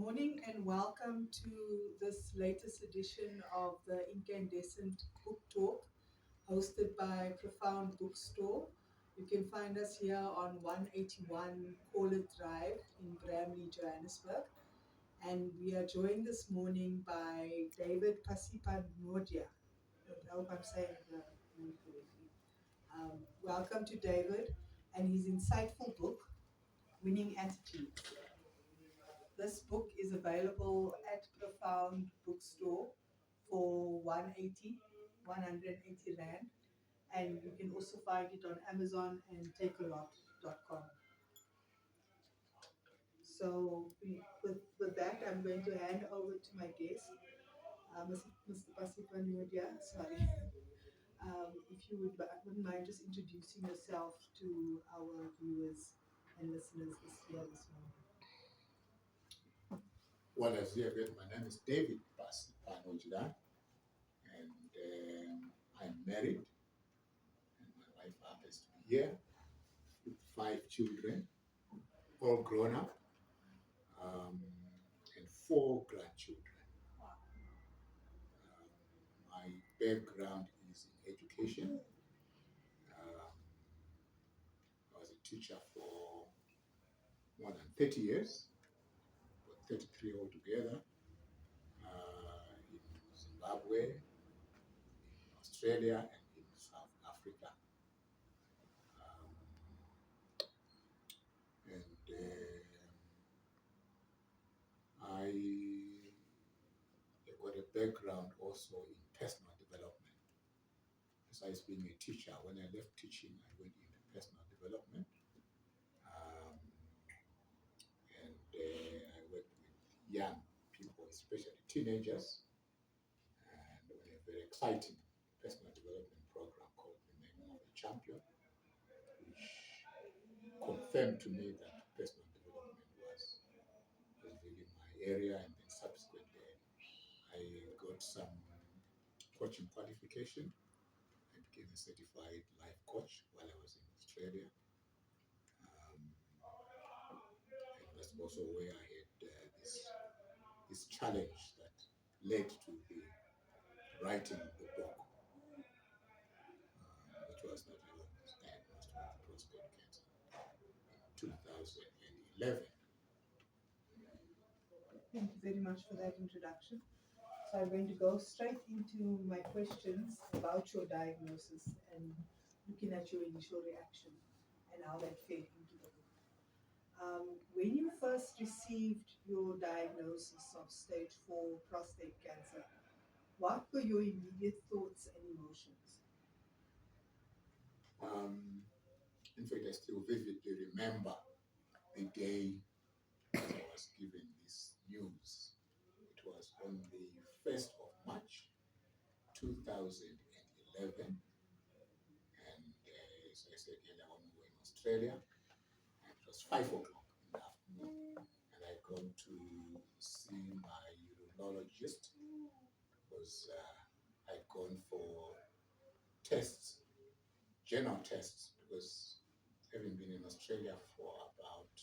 morning and welcome to this latest edition of the Ink-Candescent Book Talk hosted by Profound Bookstore. You can find us here on 181 Corlett Drive in Bramley, Johannesburg. And we are joined this morning by David Pasipanodya. I hope I'm saying the name correctly. Welcome to David and his insightful book, Winning Attitudes. This book is available at Profound Bookstore for 180 Rand. And you can also find it on Amazon and takealot.com. So with that, I'm going to hand over to my guest, Mr. Pasipanodya. Sorry. If you wouldn't mind just introducing yourself to our viewers and listeners this morning. Well, as you have heard, my name is David Pasipanodya, and I'm married, and my wife happens to be here with 5 children, all grown up, and 4 grandchildren. My background is in education. I was a teacher for more than 30 years, about 33 altogether, in Zimbabwe, in Australia, and in South Africa. I have got a background also in personal development. Besides being a teacher, when I left teaching, I went into personal development. I worked with young people, especially teenagers, and on a very exciting personal development program called the Name of a Champion, which confirmed to me that personal development was really my area. And then subsequently, I got some coaching qualification. I became a certified life coach while I was in Australia. And that's also where I had this challenge that led to the writing of the book, which was that I was diagnosed with prostate cancer in 2011. Thank you very much for that introduction. So I'm going to go straight into my questions about your diagnosis and looking at your initial reaction and how that fed into the book. When you first received your diagnosis of stage 4 prostate cancer, what were your immediate thoughts and emotions? In fact, I still vividly remember the day as I was given this news. It was on the 1st of March 2011. And as I said earlier on, we were in Australia, and it was 5 o'clock in the afternoon. And I gone to see my urologist because I'd gone for tests, general tests, because having been in Australia for about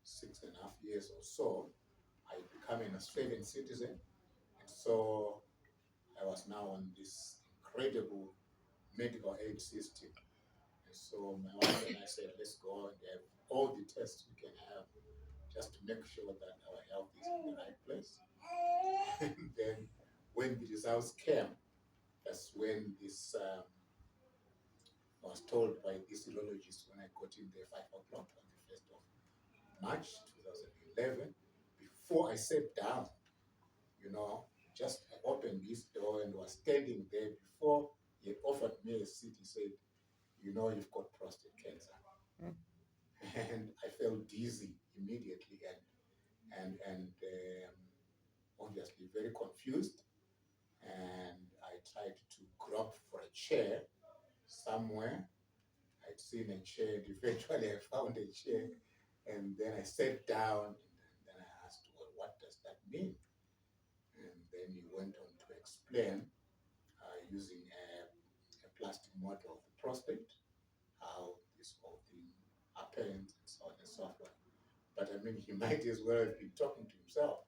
6.5 years or so, I became an Australian citizen. And so I was now on this incredible medical aid system. And so my wife and I said, let's go and have all the tests we can have just to make sure that our health is in the right place. And then when the results came, that's when this I was told by this urologist when I got in there 5 o'clock on the 1st of March 2011. Before I sat down, just I opened this door and was standing there. Before he offered me a seat, he said, you've got prostate cancer. And I felt dizzy immediately and obviously very confused. And I tried to grab for a chair somewhere. I'd seen a chair, and eventually I found a chair, and then I sat down, and then I asked, well, what does that mean? And then he went on to explain using a plastic model of the prostate, how this whole thing happens, and so on and so forth. But I mean, he might as well have been talking to himself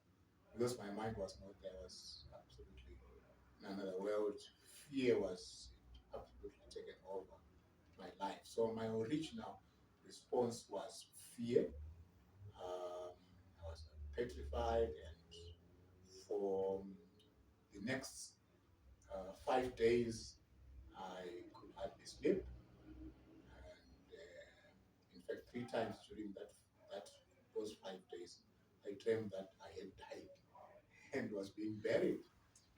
because my mind was not there. I was absolutely in another world. Fear was absolutely taken over my life. So my original response was fear. I was petrified, and for the next 5 days, I could hardly sleep. And in fact, 3 times during that those 5 days, I dreamed that I had died and was being buried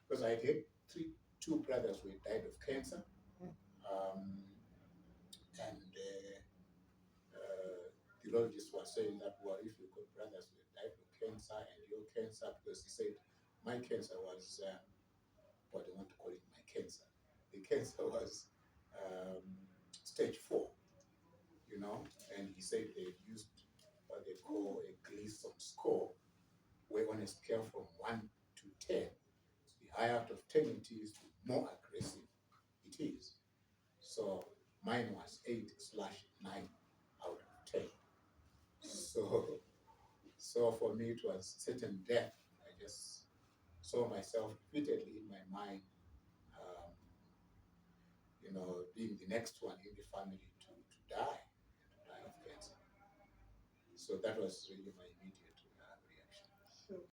because I had two brothers who had died of cancer. Um, and the urologist was saying that, well, if you've got brothers who have died of cancer and your cancer, because he said my cancer was, what I want to call it, my cancer. The cancer was stage 4, and he said they used what they call a Gleason score, where on a scale from 1 to 10, the higher out of 10 it is, the more aggressive it is. So mine was 8/9 out of 10. So, so for me, it was certain death. I just saw myself repeatedly in my mind, um, being the next one in the family to die of cancer. So that was really my immediate reaction.